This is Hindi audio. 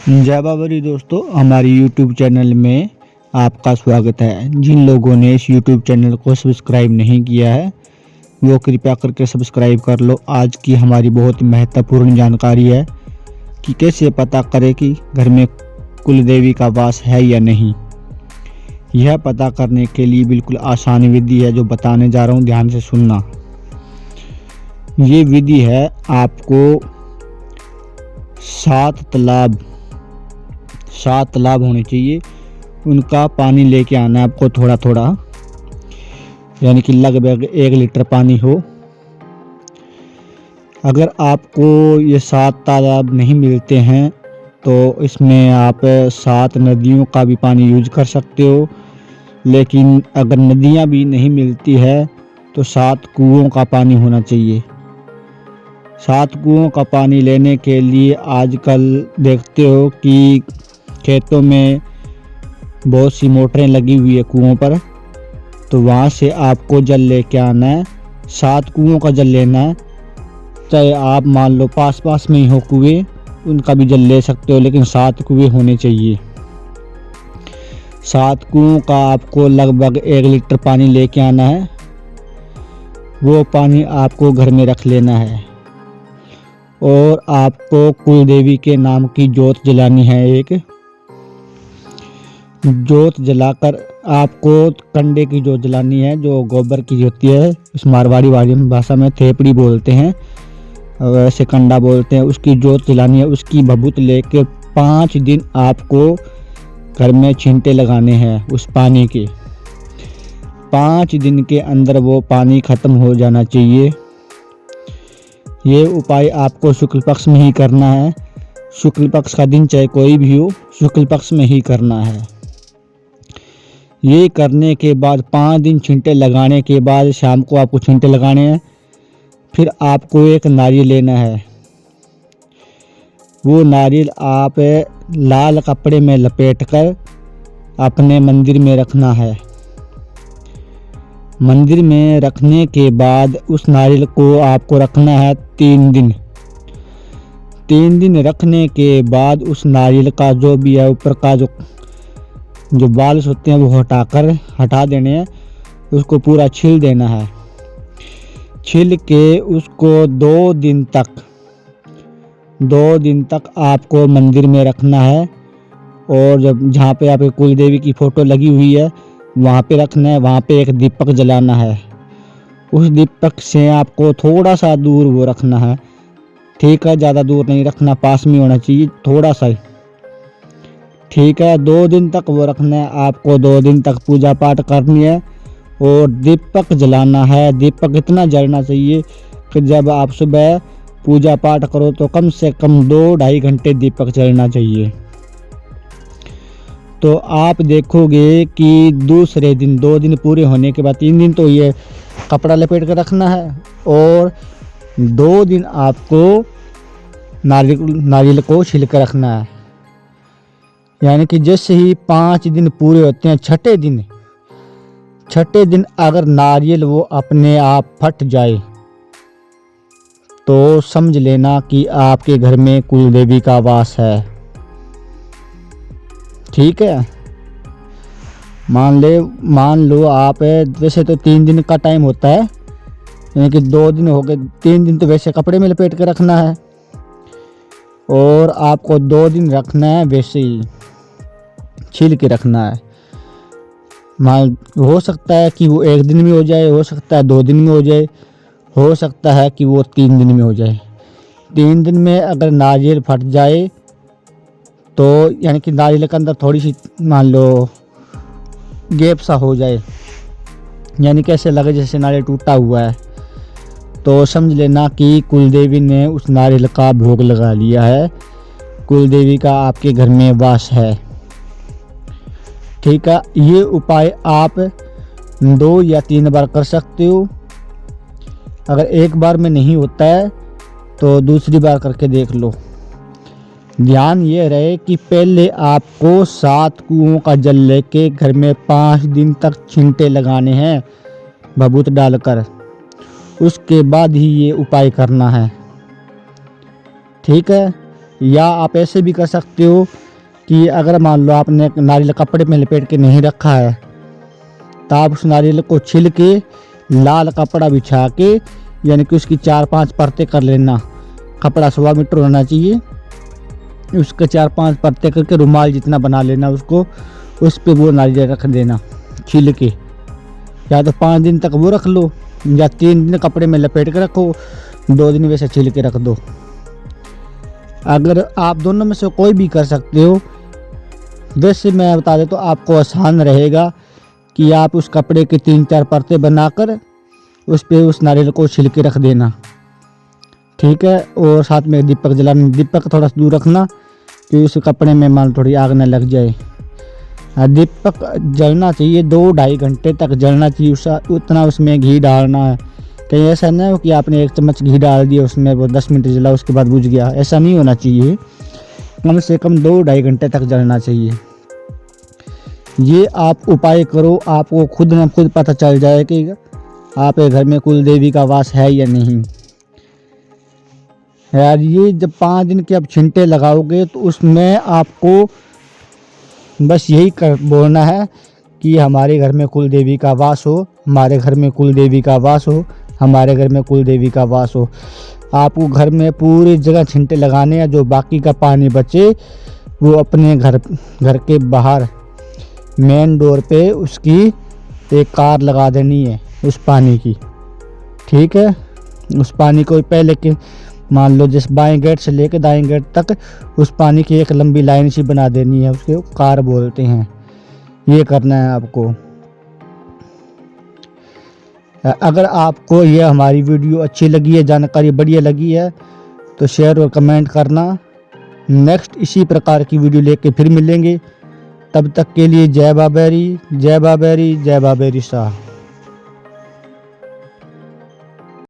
जय बाबरी दोस्तों, हमारे YouTube चैनल में आपका स्वागत है। जिन लोगों ने इस YouTube चैनल को सब्सक्राइब नहीं किया है वो कृपया करके सब्सक्राइब कर लो। आज की हमारी बहुत महत्वपूर्ण जानकारी है कि कैसे पता करें कि घर में कुल देवी का वास है या नहीं। यह पता करने के लिए बिल्कुल आसान विधि है जो बताने जा रहा हूँ, ध्यान से सुनना। ये विधि है, आपको 7 तालाब होने चाहिए, उनका पानी लेके आना है आपको थोड़ा थोड़ा, यानी कि लगभग 1 लीटर पानी हो। अगर आपको ये 7 तालाब नहीं मिलते हैं तो इसमें आप 7 नदियों का भी पानी यूज कर सकते हो, लेकिन अगर नदियाँ भी नहीं मिलती है तो 7 कुओं का पानी होना चाहिए। 7 कुओं का पानी लेने के लिए आजकल देखते हो कि खेतों में बहुत सी मोटरें लगी हुई है कुओं पर, तो वहाँ से आपको जल लेके आना है। 7 कुओं का जल लेना है, चाहे आप मान लो पास में ही हो कुएं, उनका भी जल ले सकते हो, लेकिन 7 कुएं होने चाहिए। 7 कुओं का आपको लगभग 1 लीटर पानी लेके आना है। वो पानी आपको घर में रख लेना है और आपको कुल देवी के नाम की जोत जलानी है। एक जोत जलाकर आपको कंडे की जोत जलानी है, जो गोबर की होती है, इस मारवाड़ी भाषा में थेपड़ी बोलते हैं, वैसे कंडा बोलते हैं। उसकी जोत जलानी है। उसकी भभूत लेके 5 दिन आपको घर में छींटे लगाने हैं उस पानी के। 5 दिन के अंदर वो पानी खत्म हो जाना चाहिए। ये उपाय आपको शुक्ल पक्ष में ही करना है। शुक्ल पक्ष का दिन चाहे कोई भी हो, शुक्ल पक्ष में ही करना है। ये करने के बाद 5 दिन छींटे लगाने के बाद शाम को आपको छींटे लगाने हैं। फिर आपको एक नारियल लेना है। वो नारियल आप लाल कपड़े में लपेटकर अपने मंदिर में रखना है। मंदिर में रखने के बाद उस नारियल को आपको रखना है 3 दिन। 3 दिन रखने के बाद उस नारियल का जो भी है ऊपर का जो बाल होते हैं वो हटा देने हैं। उसको पूरा छील देना है। छील के उसको 2 दिन तक आपको मंदिर में रखना है। और जहाँ पे आपके कुल देवी की फ़ोटो लगी हुई है वहाँ पे रखना है। वहाँ पे एक दीपक जलाना है। उस दीपक से आपको थोड़ा सा दूर वो रखना है, ठीक है, ज़्यादा दूर नहीं रखना, पास में होना चाहिए थोड़ा सा ही, ठीक है। 2 दिन तक वो रखना है आपको। 2 दिन तक पूजा पाठ करनी है और दीपक जलाना है। दीपक इतना जलना चाहिए कि जब आप सुबह पूजा पाठ करो तो कम से कम 2-2.5 घंटे दीपक जलना चाहिए। तो आप देखोगे कि दूसरे दिन 2 दिन पूरे होने के बाद 3 दिन तो ये कपड़ा लपेट कर रखना है और 2 दिन आपको नारियल को छिल कर रखना है। यानी कि जैसे ही 5 दिन पूरे होते हैं, छठे दिन अगर नारियल वो अपने आप फट जाए तो समझ लेना कि आपके घर में कुल देवी का वास है, ठीक है। मान लो आप, वैसे तो 3 दिन का टाइम होता है, यानी कि 2 दिन हो गए। 3 दिन तो वैसे कपड़े में लपेट के रखना है और आपको 2 दिन रखना है वैसे ही छील के रखना है। हो सकता है कि वो 1 दिन में हो जाए, हो सकता है 2 दिन में हो जाए, हो सकता है कि वो 3 दिन में हो जाए। 3 दिन में अगर नारियल फट जाए तो यानी कि नारियल के अंदर थोड़ी सी मान लो गैप सा हो जाए, यानी कैसे लगे जैसे नारियल टूटा हुआ है, तो समझ लेना कि कुल देवी ने उस नारियल का भोग लगा लिया है। कुल देवी का आपके घर में वास है, ठीक है। ये उपाय आप 2 या 3 बार कर सकते हो। अगर 1 बार में नहीं होता है तो दूसरी बार करके देख लो। ध्यान ये रहे कि पहले आपको 7 कुओं का जल लेके घर में 5 दिन तक छींटे लगाने हैं भभूत डालकर, उसके बाद ही ये उपाय करना है, ठीक है। या आप ऐसे भी कर सकते हो कि अगर मान लो आपने नारियल कपड़े में लपेट के नहीं रखा है तो आप उस नारियल को छिल के लाल कपड़ा बिछा के, यानी कि उसकी 4-5 परतें कर लेना। कपड़ा 1.25 मीटर होना चाहिए, उसके 4-5 परतें करके रुमाल जितना बना लेना उसको, उस पर वो नारियल रख देना छिल के। या तो 5 दिन तक वो रख लो, या 3 दिन कपड़े में लपेट के रखो, 2 दिन वैसे छिल के रख दो। अगर आप दोनों में से कोई भी कर सकते हो। वैसे मैं बता देता हूँ, आपको आसान रहेगा कि आप उस कपड़े की 3-4 परतें बनाकर उस पे उस नारियल को छिल के रख देना, ठीक है। और साथ में दीपक जलाना, दीपक थोड़ा सा दूर रखना कि उस कपड़े में मान थोड़ी आग न लग जाए। दीपक जलना चाहिए, 2-2.5 घंटे तक जलना चाहिए। उतना उसमें घी डालना है, कहीं ऐसा ना हो कि आपने 1 चम्मच घी डाल दिया उसमें, वो 10 मिनट जला उसके बाद बुझ गया, ऐसा नहीं होना चाहिए। कम से कम 2-2.5 घंटे तक जलना चाहिए। ये आप उपाय करो, आपको खुद न खुद पता चल जाए कि आपके घर में कुल देवी का वास है या नहीं। यार ये जब 5 दिन के आप छिंटे लगाओगे तो उसमें आपको बस यही बोलना है कि हमारे घर में कुल देवी का वास हो, हमारे घर में कुल देवी का वास हो, हमारे घर में कुल देवी का वास हो। आपको घर में पूरी जगह छिंटे लगाने हैं। जो बाकी का पानी बचे वो अपने घर के बाहर मेन डोर पे उसकी एक कार लगा देनी है उस पानी की, ठीक है। उस पानी को पहले के मान लो जिस बाएं गेट से लेकर दाएं गेट तक उस पानी की एक लंबी लाइन सी बना देनी है, उसके कार बोलते हैं। ये करना है आपको। अगर आपको यह हमारी वीडियो अच्छी लगी है, जानकारी बढ़िया लगी है, तो शेयर और कमेंट करना। नेक्स्ट इसी प्रकार की वीडियो लेके फिर मिलेंगे। तब तक के लिए जय बाबेरी, जय बाबेरी, जय बाबेरी शाह।